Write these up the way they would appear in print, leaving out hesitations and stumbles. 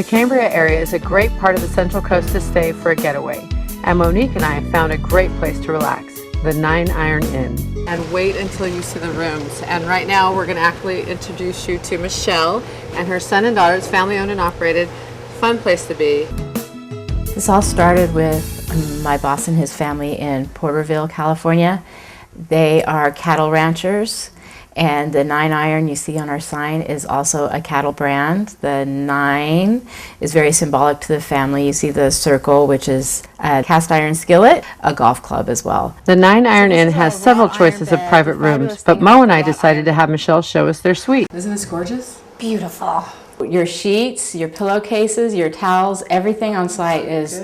The Cambria area is a great part of the Central Coast to stay for a getaway, and Monique and I have found a great place to relax, the 9 Iron Inn. And wait until you see the rooms. And right now we're going to actually introduce you to Michelle and her son and daughter. It's family owned and operated. Fun place to be. This all started with my boss and his family in Porterville, California. They are cattle ranchers, and the 9 Iron you see on our sign is also a cattle brand. The 9 is very symbolic to the family. You see the circle, which is a cast iron skillet, a golf club as well. The 9 Iron Inn has several choices of private rooms, but Mo and I decided to have Michelle show us their suite. Isn't this gorgeous? Beautiful. Your sheets, your pillowcases, your towels, everything on site is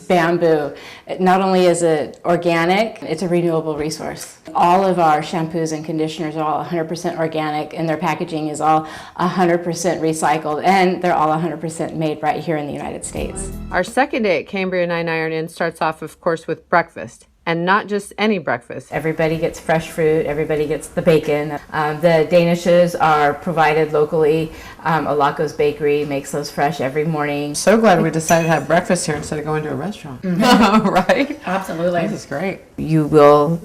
bamboo. Not only is it organic, it's a renewable resource. All of our shampoos and conditioners are all 100% organic, and their packaging is all 100% recycled, and they're all 100% made right here in the United States. Our second day at Cambria 9 Iron Inn starts off, of course, with breakfast. And not just any breakfast. Everybody gets fresh fruit, everybody gets the bacon. The Danishes are provided locally. Alaco's Bakery makes those fresh every morning. So glad we decided to have breakfast here instead of going to a restaurant. Right? Absolutely. This is great. You will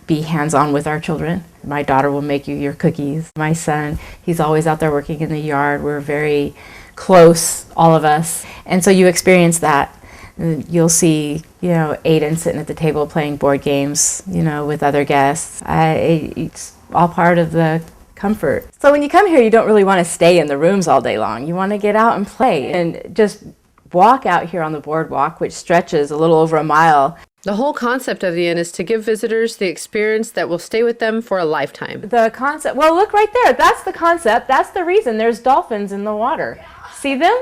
be hands-on with our children. My daughter will make you your cookies. My son, he's always out there working in the yard. We're very close, all of us. And so you experience that. You'll see, Aiden sitting at the table playing board games, with other guests. It's all part of the comfort. So when you come here, you don't really want to stay in the rooms all day long. You want to get out and play and just walk out here on the boardwalk, which stretches a little over a mile. The whole concept of the inn is to give visitors the experience that will stay with them for a lifetime. The concept, well, look right there. That's the concept. That's the reason there's dolphins in the water. See them?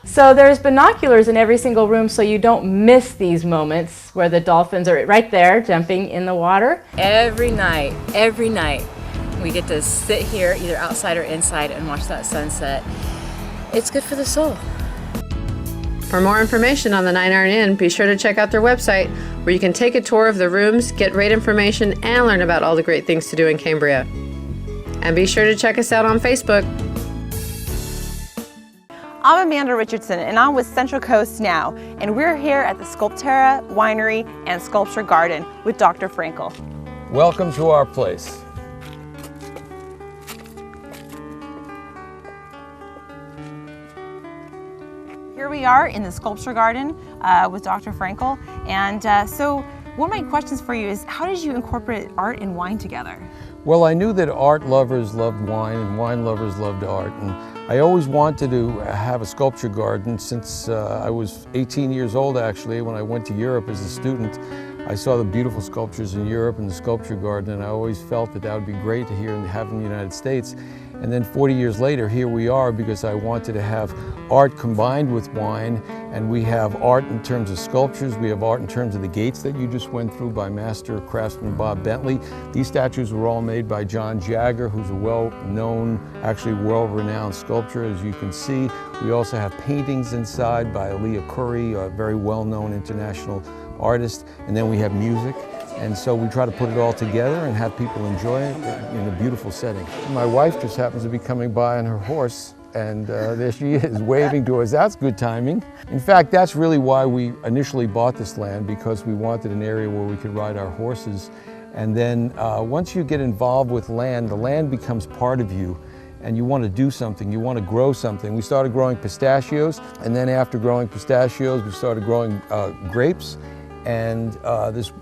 So there's binoculars in every single room so you don't miss these moments where the dolphins are right there jumping in the water. Every night, we get to sit here either outside or inside and watch that sunset. It's good for the soul. For more information on the 9 Iron Inn, be sure to check out their website where you can take a tour of the rooms, get rate information, and learn about all the great things to do in Cambria. And be sure to check us out on Facebook. I'm Amanda Richardson, and I'm with Central Coast Now, and we're here at the Sculpterra Winery and Sculpture Garden with Dr. Frankel. Welcome to our place. Here we are in the Sculpture Garden with Dr. Frankel, and so one of my questions for you is, how did you incorporate art and wine together? Well, I knew that art lovers loved wine and wine lovers loved art, and I always wanted to have a sculpture garden since I was 18 years old, actually. When I went to Europe as a student, I saw the beautiful sculptures in Europe in the sculpture garden, and I always felt that that would be great to have in the United States. And then 40 years later, here we are, because I wanted to have art combined with wine, and we have art in terms of sculptures, we have art in terms of the gates that you just went through by master craftsman Bob Bentley. These statues were all made by John Jagger, who's a well-known, actually world-renowned sculptor, as you can see. We also have paintings inside by Leah Curry, a very well-known international artist, and then we have music. And so we try to put it all together and have people enjoy it in a beautiful setting. My wife just happens to be coming by on her horse, and there she is waving to us. That's good timing. In fact, that's really why we initially bought this land, because we wanted an area where we could ride our horses. And then once you get involved with land, the land becomes part of you, and you want to do something, you want to grow something. We started growing pistachios, and then after growing pistachios, we started growing grapes. And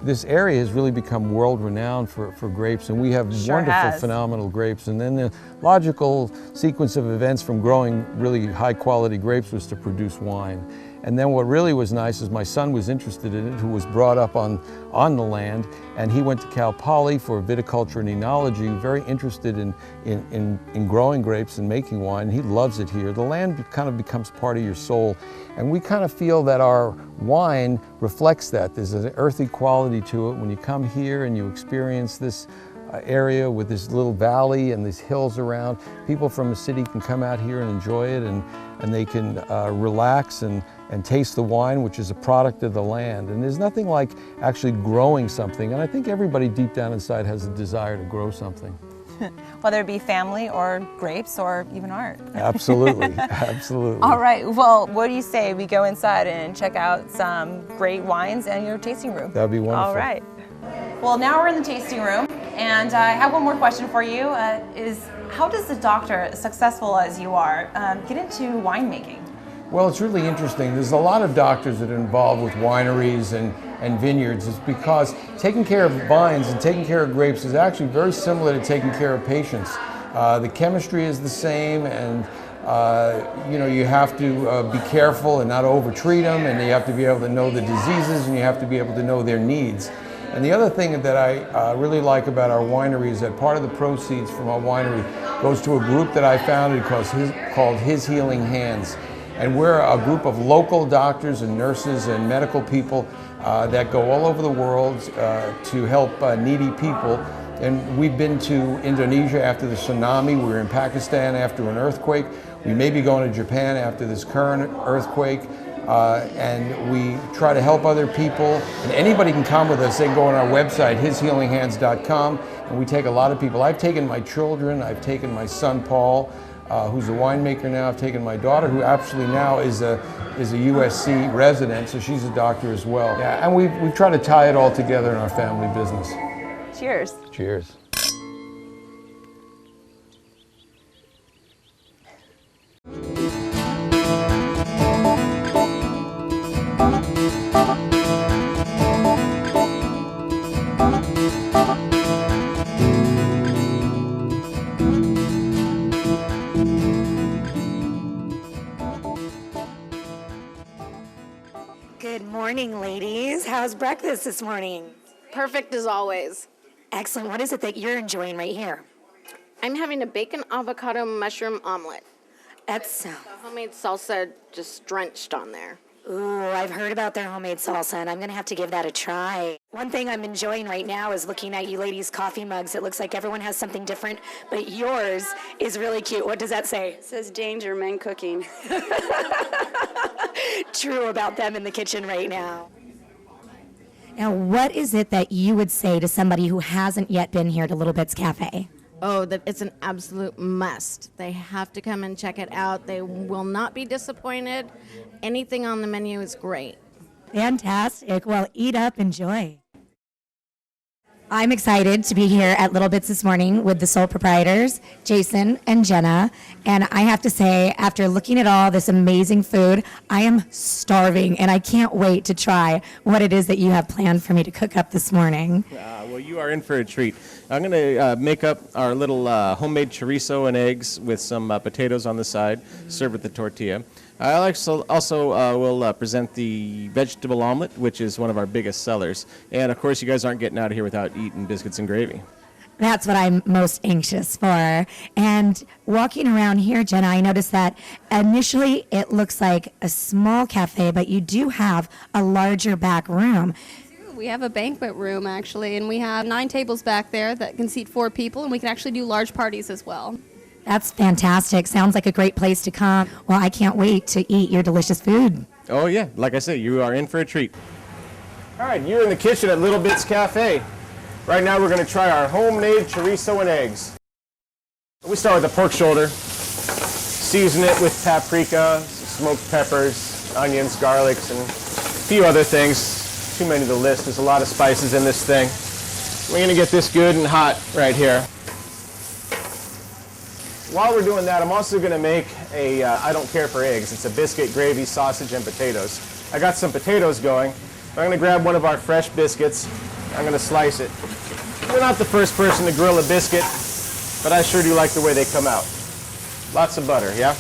this area has really become world-renowned for grapes, and we have wonderful, phenomenal grapes. And then the logical sequence of events from growing really high-quality grapes was to produce wine. And then what really was nice is my son was interested in it, who was brought up on the land, and he went to Cal Poly for viticulture and enology, very interested in growing grapes and making wine. He loves it here. The land kind of becomes part of your soul, and we kind of feel that our wine reflects that. There's an earthy quality to it. When you come here and you experience this area with this little valley and these hills around, people from the city can come out here and enjoy it, and they can relax and taste the wine, which is a product of the land. And there's nothing like actually growing something, and I think everybody deep down inside has a desire to grow something. whether it be family or grapes or even art. Absolutely, absolutely. All right, well, what do you say we go inside and check out some great wines and your tasting room? That'd be wonderful. All right. Well, now we're in the tasting room, and I have one more question for you. Is how does the doctor, as successful as you are, get into winemaking? Well, it's really interesting. There's a lot of doctors that are involved with wineries and vineyards. It's because taking care of vines and taking care of grapes is actually very similar to taking care of patients. The chemistry is the same, and you know, you have to be careful and not over-treat them, and you have to be able to know the diseases, and you have to be able to know their needs. And the other thing that I really like about our winery is that part of the proceeds from our winery goes to a group that I founded called His Healing Hands. And we're a group of local doctors and nurses and medical people that go all over the world to help needy people. And we've been to Indonesia after the tsunami. We were in Pakistan after an earthquake. We may be going to Japan after this current earthquake. And we try to help other people. And anybody can come with us. They can go on our website, hishealinghands.com, and we take a lot of people. I've taken my children. I've taken my son, Paul, who's a winemaker now. I've taken my daughter, who actually now is a USC resident, so she's a doctor as well. Yeah, and we've tried to tie it all together in our family business. Cheers. Cheers. Good morning, ladies. How's breakfast this morning? Perfect as always. Excellent. What is it that you're enjoying right here? I'm having a bacon avocado mushroom omelet. That's, The homemade salsa just drenched on there. ooh, I've heard about their homemade salsa, and I'm going to have to give that a try. One thing I'm enjoying right now is looking at you ladies' coffee mugs. It looks like everyone has something different, but yours is really cute. What does that say? It says danger, men cooking. True about them in the kitchen right now. Now, what is it that you would say to somebody who hasn't yet been here to Little Bits Cafe? Oh, it's an absolute must. They have to come and check it out. They will not be disappointed. Anything on the menu is great. Fantastic. Well, eat up, enjoy. I'm excited to be here at Little Bits this morning with the sole proprietors, Jason and Jenna. And I have to say, after looking at all this amazing food, I am starving, and I can't wait to try what it is that you have planned for me to cook up this morning. Well, you are in for a treat. I'm going to make up our little homemade chorizo and eggs with some potatoes on the side, served with the tortilla. I also will present the vegetable omelet, which is one of our biggest sellers. And, of course, you guys aren't getting out of here without eating biscuits and gravy. That's what I'm most anxious for. And walking around here, Jenna, I noticed that initially it looks like a small cafe, but you do have a larger back room. We have a banquet room, actually, and we have 9 tables back there that can seat 4 people, and we can actually do large parties as well. That's fantastic. Sounds like a great place to come. Well, I can't wait to eat your delicious food. Oh, yeah. Like I say, you are in for a treat. All right, you're in the kitchen at Little Bits Cafe. Right now, we're going to try our homemade chorizo and eggs. We start with the pork shoulder. Season it with paprika, smoked peppers, onions, garlics, and a few other things. Too many to list. There's a lot of spices in this thing. We're going to get this good and hot right here. While we're doing that, I'm also going to make a I don't care for eggs. It's a biscuit, gravy, sausage, and potatoes. I got some potatoes going. I'm going to grab one of our fresh biscuits. I'm going to slice it. You're not the first person to grill a biscuit, but I sure do like the way they come out. Lots of butter, yeah?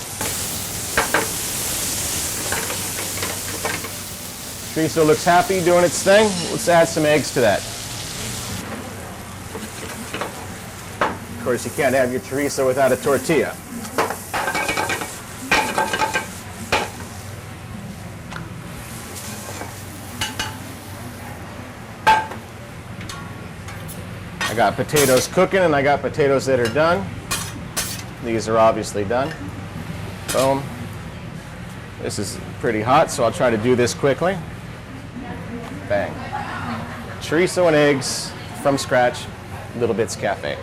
Chorizo looks happy doing its thing. Let's add some eggs to that. Of course, you can't have your chorizo without a tortilla. I got potatoes cooking, and I got potatoes that are done. These are obviously done. Boom. This is pretty hot, so I'll try to do this quickly. Bang. Chorizo and eggs from scratch, Little Bits Cafe.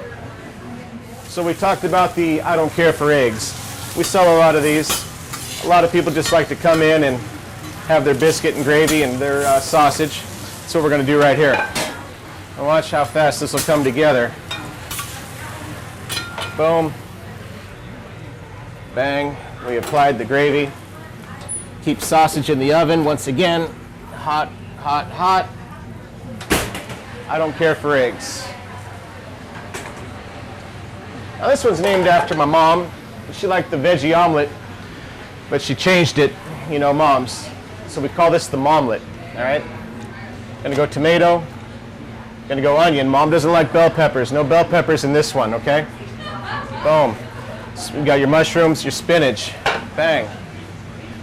So we talked about the I don't care for eggs. We sell a lot of these. A lot of people just like to come in and have their biscuit and gravy and their sausage. That's what we're going to do right here. And watch how fast this will come together. Boom. Bang. We applied the gravy. Keep sausage in the oven once again. Hot, hot, hot. I don't care for eggs. Now this one's named after my mom. She liked the veggie omelet, but she changed it, you know, moms. So we call this the momlet, all right? Gonna go tomato, gonna go onion. Mom doesn't like bell peppers. No bell peppers in this one, okay? Boom. So you got your mushrooms, your spinach. Bang.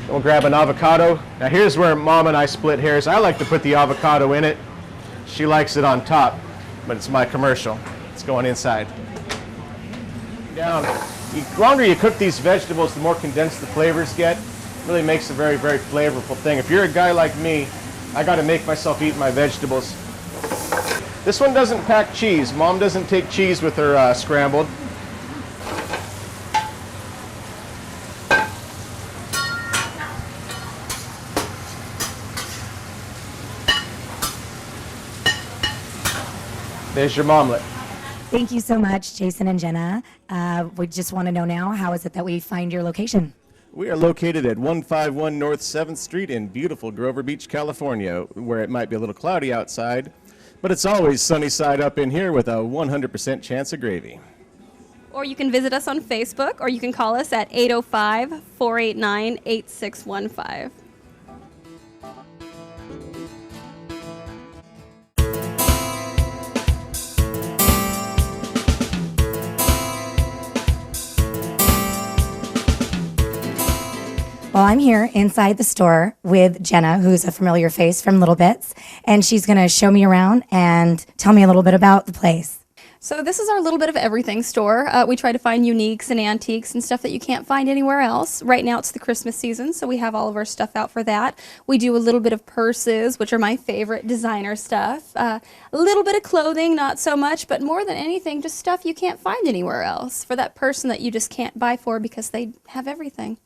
Then we'll grab an avocado. Now here's where Mom and I split hairs. I like to put the avocado in it. She likes it on top, but it's my commercial. It's going inside. Down. The longer you cook these vegetables, the more condensed the flavors get. It really makes a very, very flavorful thing. If you're a guy like me, I got to make myself eat my vegetables. This one doesn't pack cheese. Mom doesn't take cheese with her scrambled. There's your momlet. Thank you so much, Jason and Jenna. We just want to know now, how is it that we find your location? We are located at 151 North 7th Street in beautiful Grover Beach, California, where it might be a little cloudy outside, but it's always sunny side up in here with a 100% chance of gravy. Or you can visit us on Facebook, or you can call us at 805-489-8615. Well, I'm here inside the store with Jenna, who's a familiar face from Lil Bits, and she's going to show me around and tell me a little bit about the place. So this is our little bit of everything store. We try to find uniques and antiques and stuff that you can't find anywhere else. Right now it's the Christmas season, so we have all of our stuff out for that. We do a little bit of purses, which are my favorite designer stuff. A little bit of clothing, not so much, but more than anything, just stuff you can't find anywhere else for that person that you just can't buy for because they have everything.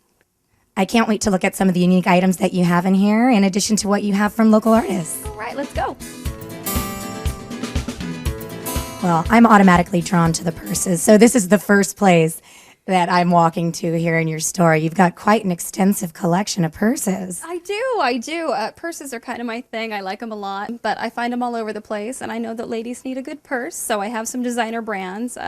I can't wait to look at some of the unique items that you have in here, in addition to what you have from local artists. All right, let's go. Well, I'm automatically drawn to the purses. So this is the first place that I'm walking to here in your store. You've got quite an extensive collection of purses. I do. Purses are kind of my thing. I like them a lot, but I find them all over the place, and I know that ladies need a good purse, so I have some designer brands.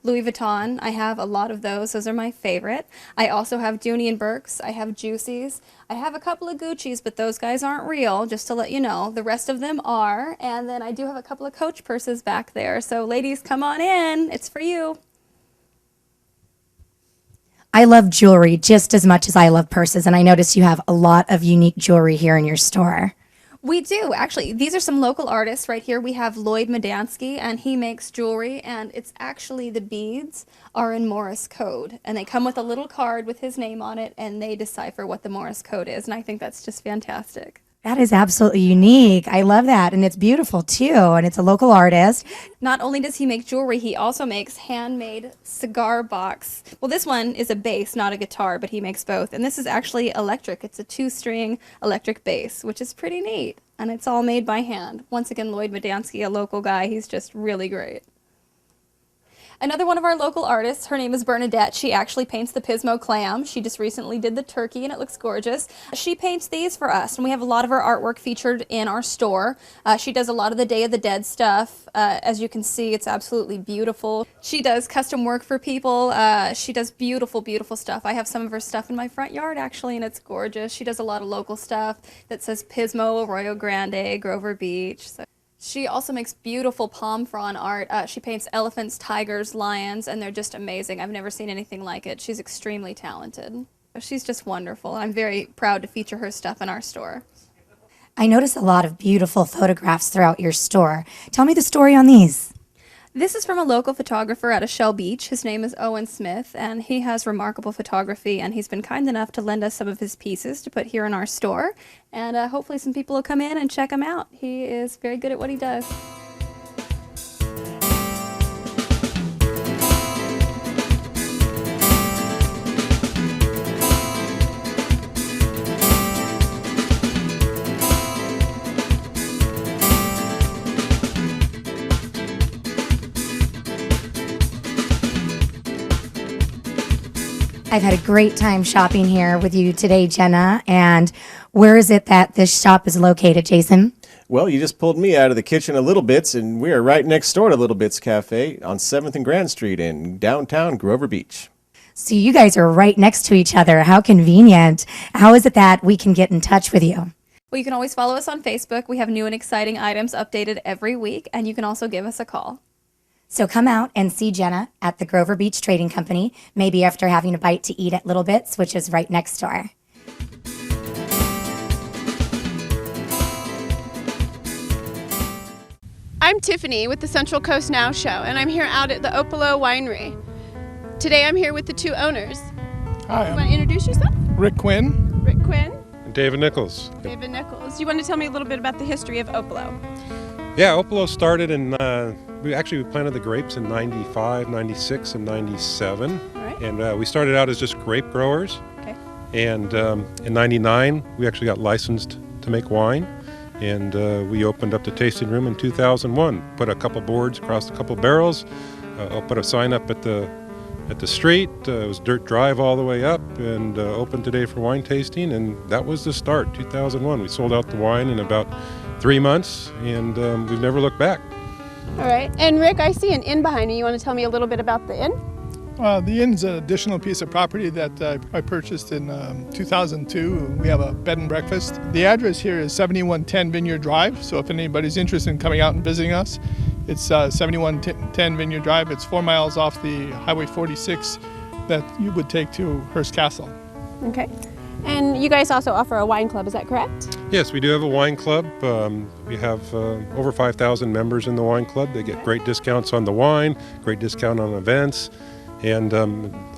Louis Vuitton, I have a lot of those. Those are my favorite. I also have Dooney & Burke's. I have Juicy's. I have a couple of Gucci's, but those guys aren't real, just to let you know. The rest of them are, and then I do have a couple of Coach purses back there. So ladies, come on in. It's for you. I love jewelry just as much as I love purses, and I notice you have a lot of unique jewelry here in your store. We do, actually. These are some local artists right here. We have Lloyd Medansky, and he makes jewelry, and it's actually the beads are in Morse code, and they come with a little card with his name on it, and they decipher what the Morse code is, and I think that's just fantastic. That is absolutely unique. I love that, and it's beautiful too, and it's a local artist. Not only does he make jewelry, he also makes handmade cigar box. Well, this one is a bass, not a guitar, but he makes both, and this is actually electric. It's a 2-string electric bass, which is pretty neat, and it's all made by hand. Once again, Lloyd Medansky, a local guy, he's just really great. Another one of our local artists, her name is Bernadette. She actually paints the Pismo clam. She just recently did the turkey, and it looks gorgeous. She paints these for us, and we have a lot of her artwork featured in our store. She does a lot of the Day of the Dead stuff. As you can see, it's absolutely beautiful. She does custom work for people. She does beautiful, beautiful stuff. I have some of her stuff in my front yard, actually, and it's gorgeous. She does a lot of local stuff that says Pismo, Arroyo Grande, Grover Beach. So. She also makes beautiful palm frond art. She paints elephants, tigers, lions, and they're just amazing. I've never seen anything like it. She's extremely talented. She's just wonderful. I'm very proud to feature her stuff in our store. I notice a lot of beautiful photographs throughout your store. Tell me the story on these. This is from a local photographer out of Shell Beach. His name is Owen Smith, and he has remarkable photography, and he's been kind enough to lend us some of his pieces to put here in our store, and hopefully some people will come in and check him out. He is very good at what he does. I've had a great time shopping here with you today, Jenna. And where is it that this shop is located, Jason? Well, you just pulled me out of the kitchen of Little Bits, and we are right next door to Little Bits Cafe on 7th and Grand Street in downtown Grover Beach. So you guys are right next to each other. How convenient. How is it that we can get in touch with you? Well, you can always follow us on Facebook. We have new and exciting items updated every week, and you can also give us a call. So come out and see Jenna at the Grover Beach Trading Company, maybe after having a bite to eat at Little Bits, which is right next door. I'm Tiffany with the Central Coast Now show, and I'm here out at the Opalo Winery. Today I'm here with the two owners. Hi, You want to introduce yourself? Rick Quinn. Rick Quinn, David Nichols. David Nichols. You want to tell me a little bit about the history of Opalo? Yeah, Opolo started in, we planted the grapes in 95, 96, and 97. All right. And we started out as just grape growers. Okay. And in 99, we actually got licensed to make wine. And we opened up the tasting room in 2001. Put a couple boards across a couple barrels. I'll put a sign up at the street. It was dirt drive all the way up, and open today for wine tasting. And that was the start, 2001. We sold out the wine in about 3 months, and we've never looked back. All right. And Rick, I see an inn behind you. You want to tell me a little bit about the inn? The inn's an additional piece of property that I purchased in 2002. We have a bed and breakfast. The address here is 7110 Vineyard Drive, so if anybody's interested in coming out and visiting us, it's 7110 Vineyard Drive. It's 4 miles off the Highway 46 that you would take to Hearst Castle. Okay. And you guys also offer a wine club, is that correct? Yes, we do have a wine club. We have over 5,000 members in the wine club. They get great discounts on the wine, great discount on events. And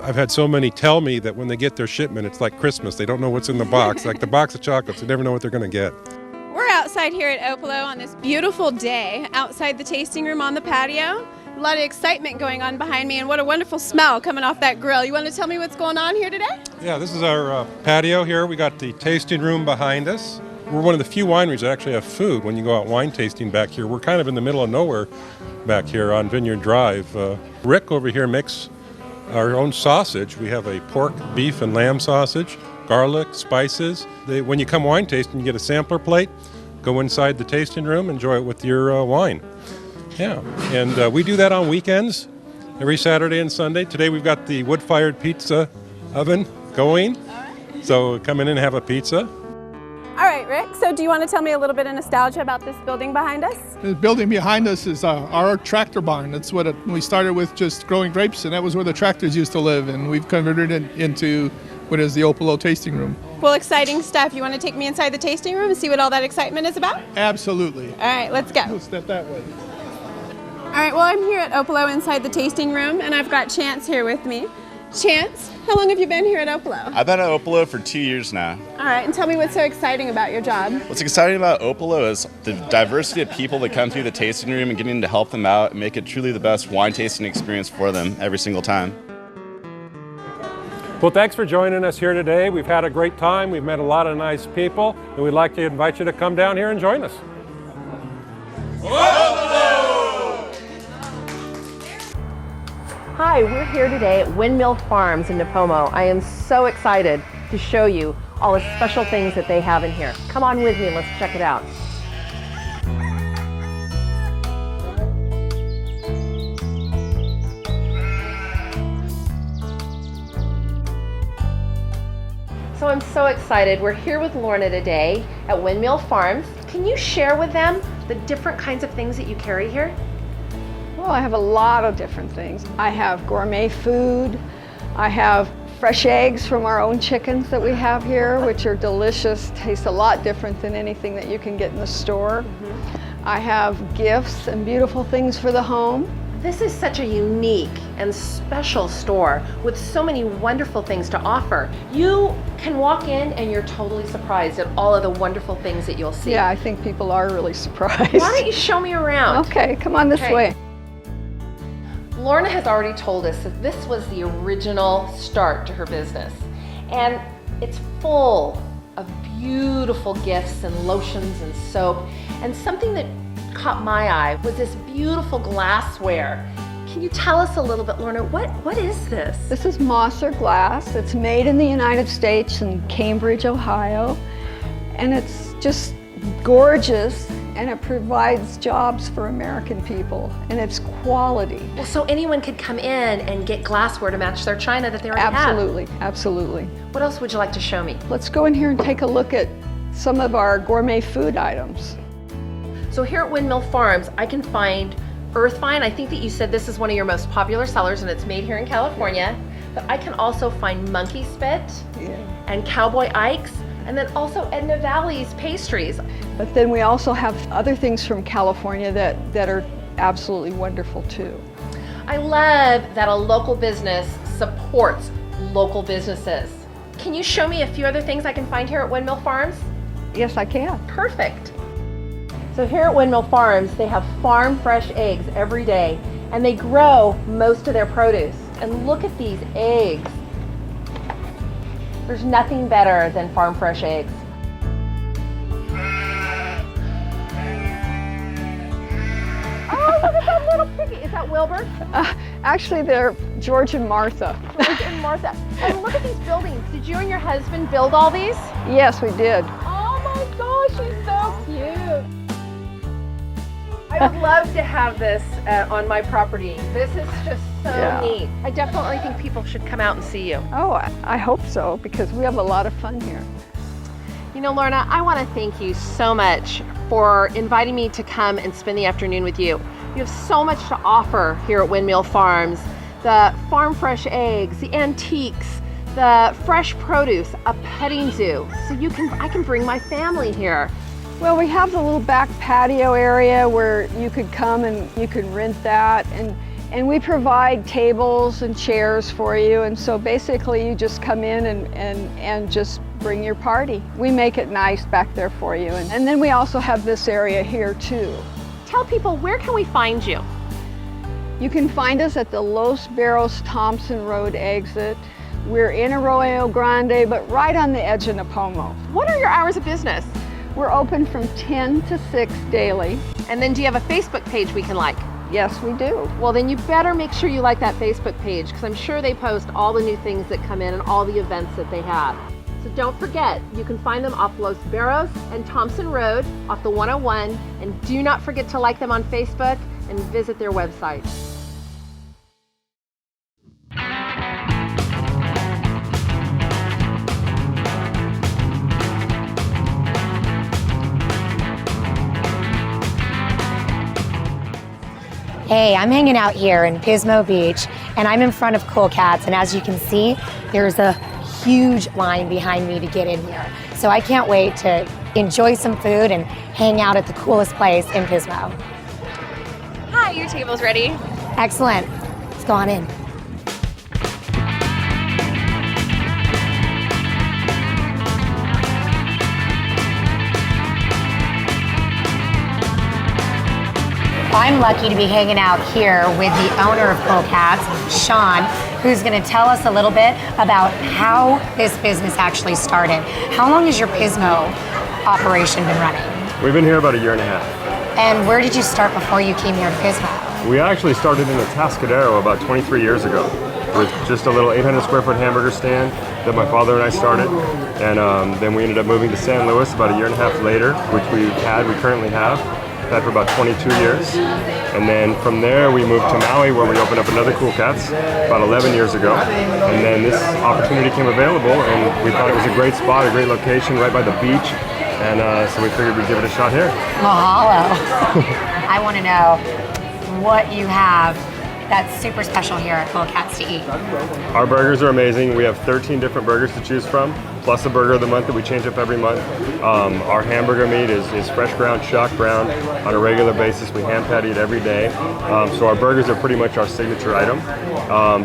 I've had so many tell me that when they get their shipment, it's like Christmas. They don't know what's in the box, like the box of chocolates. They never know what they're going to get. We're outside here at Opalo on this beautiful day, outside the tasting room on the patio. A lot of excitement going on behind me, and what a wonderful smell coming off that grill. You want to tell me what's going on here today? Yeah, this is our patio here. We got the tasting room behind us. We're one of the few wineries that actually have food when you go out wine tasting back here. We're kind of in the middle of nowhere back here on Vineyard Drive. Rick over here makes our own sausage. We have a pork, beef, and lamb sausage, garlic, spices. When you come wine tasting, you get a sampler plate, go inside the tasting room, enjoy it with your wine. Yeah, and we do that on weekends, every Saturday and Sunday. Today we've got the wood-fired pizza oven going, so come in and have a pizza. All right, Rick, so do you want to tell me a little bit of nostalgia about this building behind us? The building behind us is our tractor barn. That's what we started with, just growing grapes, and that was where the tractors used to live, and we've converted it into what is the Opalo tasting room. Well, exciting stuff. You want to take me inside the tasting room and see what all that excitement is about? Absolutely. All right, let's go. We'll step that way. All right, well, I'm here at Opalo inside the tasting room, and I've got Chance here with me. Chance, how long have you been here at Opalo? I've been at Opalo for 2 years now. All right, and tell me what's so exciting about your job. What's exciting about Opalo is the diversity of people that come through the tasting room and getting to help them out and make it truly the best wine tasting experience for them every single time. Well, thanks for joining us here today. We've had a great time. We've met a lot of nice people, and we'd like to invite you to come down here and join us. Hi, we're here today at Windmill Farms in Nipomo. I am so excited to show you all the special things that they have in here. Come on with me and let's check it out. So I'm so excited. We're here with Lorna today at Windmill Farms. Can you share with them the different kinds of things that you carry here? Well, I have a lot of different things. I have gourmet food. I have fresh eggs from our own chickens that we have here, which are delicious, taste a lot different than anything that you can get in the store. I have gifts and beautiful things for the home. This is such a unique and special store with so many wonderful things to offer. You can walk in and you're totally surprised at all of the wonderful things that you'll see. Yeah, I think people are really surprised. Why don't you show me around? Okay, come on this way. Lorna has already told us that this was the original start to her business. And it's full of beautiful gifts and lotions and soap. And something that caught my eye was this beautiful glassware. Can you tell us a little bit, Lorna, what is this? This is moss or glass. It's made in the United States in Cambridge, Ohio, and it's just gorgeous, and it provides jobs for American people, and it's quality. Well, so anyone could come in and get glassware to match their china that they already Absolutely, absolutely. What else would you like to show me? Let's go in here and take a look at some of our gourmet food items. So here at Windmill Farms, I can find Earthvine. I think that you said this is one of your most popular sellers, and it's made here in California. But I can also find Monkey Spit and Cowboy Ike's, and then also Edna Valley's pastries. But then we also have other things from California that are absolutely wonderful too. I love that a local business supports local businesses. Can you show me a few other things I can find here at Windmill Farms? Yes, I can. Perfect. So here at Windmill Farms, they have farm fresh eggs every day, and they grow most of their produce. And look at these eggs. There's nothing better than farm fresh eggs. Oh, look at that little piggy. Is that Wilbur? Actually, they're George and Martha. George and Martha. And look at these buildings. Did you and your husband build all these? Yes, we did. Oh my gosh, she's so cute. I would love to have this on my property. This is just so neat. I definitely think people should come out and see you. Oh, I hope so, because we have a lot of fun here. You know, Lorna, I want to thank you so much for inviting me to come and spend the afternoon with you. You have so much to offer here at Windmill Farms. The farm fresh eggs, the antiques, the fresh produce, a petting zoo. So I can bring my family here. Well, we have the little back patio area where you could come and you can rent that, and we provide tables and chairs for you, and so basically you just come in and just bring your party. We make it nice back there for you, and then we also have this area here too. Tell people, where can we find you? You can find us at the Los Barros Thompson Road exit. We're in Arroyo Grande, but right on the edge of Napomo. What are your hours of business? We're open from 10 to 6 daily. And then do you have a Facebook page we can like? Yes, we do. Well, then you better make sure you like that Facebook page, because I'm sure they post all the new things that come in and all the events that they have. So don't forget, you can find them off Los Barros and Thompson Road off the 101, and do not forget to like them on Facebook and visit their website. Hey, I'm hanging out here in Pismo Beach, and I'm in front of Cool Cats, and as you can see, there's a huge line behind me to get in here. So I can't wait to enjoy some food and hang out at the coolest place in Pismo. Hi, your table's ready. Excellent. Let's go on in. I'm lucky to be hanging out here with the owner of Cool Cats, Sean, who's going to tell us a little bit about how this business actually started. How long has your Pismo operation been running? We've been here about a year and a half. And where did you start before you came here to Pismo? We actually started in Atascadero about 23 years ago with just a little 800 square foot hamburger stand that my father and I started. And then we ended up moving to San Luis about a year and a half later, which we currently have. Had for about 22 years. And then from there we moved to Maui, where we opened up another Cool Cats about 11 years ago. And then this opportunity came available, and we thought it was a great spot, a great location right by the beach. And so we figured we'd give it a shot here. Mahalo. I want to know what you have that's super special here at Cool Cats to eat. Our burgers are amazing. We have 13 different burgers to choose from, plus a burger of the month that we change up every month. Our hamburger meat is fresh ground, shock ground on a regular basis. We hand patty it every day. So our burgers are pretty much our signature item.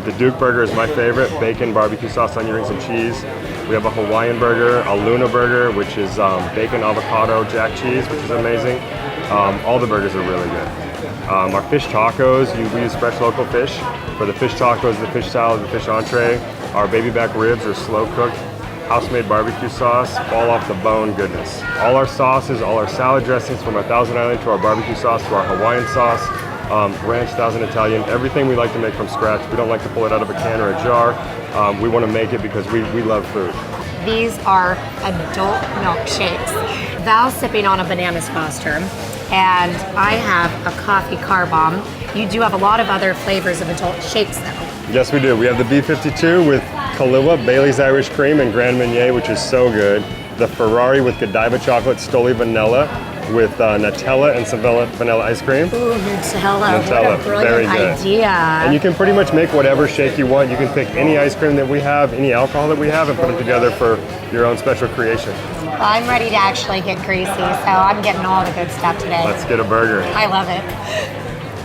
The Duke burger is my favorite, bacon, barbecue sauce, onion rings, and cheese. We have a Hawaiian burger, a Luna burger, which is bacon, avocado, jack cheese, which is amazing. All the burgers are really good. Our fish tacos, we use fresh local fish. For the fish tacos, the fish salad, the fish entree. Our baby back ribs are slow cooked, house-made barbecue sauce, fall off the bone goodness. All our sauces, all our salad dressings, from our Thousand Island to our barbecue sauce to our Hawaiian sauce, ranch, Thousand Italian, everything we like to make from scratch. We don't like to pull it out of a can or a jar. We want to make it because we love food. These are adult milkshakes. Val's sipping on a Bananas Foster, and I have a coffee car bomb. You do have a lot of other flavors of adult shakes, though. Yes, we do. We have the B52 with Kahlua, Bailey's Irish Cream, and Grand Marnier, which is so good. The Ferrari with Godiva Chocolate, Stoli Vanilla, with Nutella and some vanilla ice cream. Ooh, Nutella. What a brilliant idea. And you can pretty much make whatever shake you want. You can pick any ice cream that we have, any alcohol that we have, and put it together for your own special creation. Well, I'm ready to actually get greasy, so I'm getting all the good stuff today. Let's get a burger. I love it.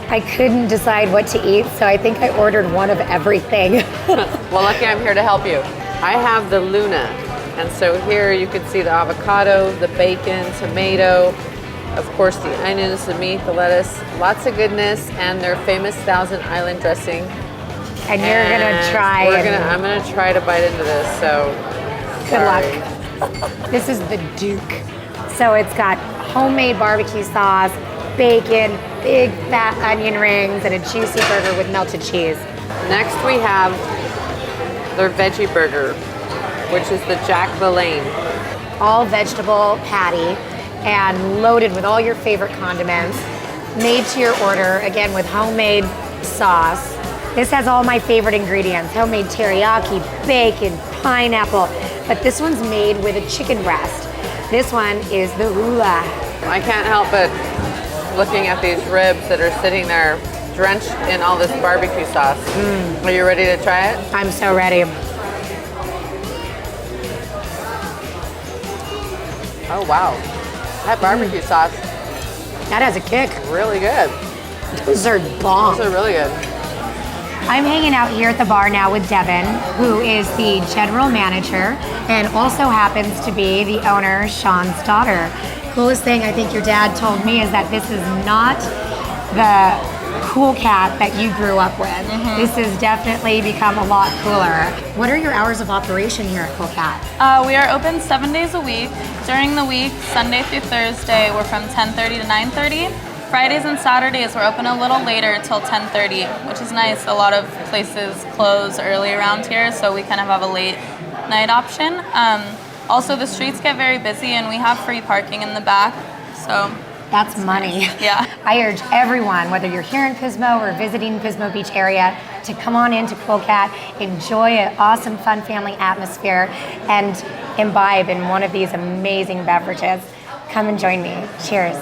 I couldn't decide what to eat, so I think I ordered one of everything. Well, lucky I'm here to help you. I have the Luna. And so here you can see the avocado, the bacon, tomato, of course the onions, the meat, the lettuce, lots of goodness, and their famous Thousand Island dressing. And you're gonna try. I'm gonna try to bite into this. So good luck. This is the Duke. So it's got homemade barbecue sauce, bacon, big fat onion rings, and a juicy burger with melted cheese. Next we have their veggie burger, which is the Jack Valane. All vegetable patty and loaded with all your favorite condiments, made to your order, again with homemade sauce. This has all my favorite ingredients, homemade teriyaki, bacon, pineapple, but this one's made with a chicken breast. This one is the hula. I can't help but looking at these ribs that are sitting there drenched in all this barbecue sauce. Are you ready to try it? I'm so ready. Oh wow, that barbecue sauce. That has a kick. Really good. Those are bomb. Those are really good. I'm hanging out here at the bar now with Devin, who is the general manager and also happens to be the owner, Sean's daughter. Coolest thing I think your dad told me is that this is not the cool cat that you grew up with. This has definitely become a lot cooler. What are your hours of operation here at Cool Cat? We are open 7 days a week. During the week, Sunday through Thursday, we're from 10:30 to 9:30. Fridays and Saturdays, we're open a little later till 10:30, which is nice. A lot of places close early around here, so we kind of have a late night option. Also, the streets get very busy and we have free parking in the back, so. That's money. Yeah. I urge everyone, whether you're here in Pismo or visiting Pismo Beach area, to come on into Cool Cat, enjoy an awesome, fun family atmosphere, and imbibe in one of these amazing beverages. Come and join me. Cheers.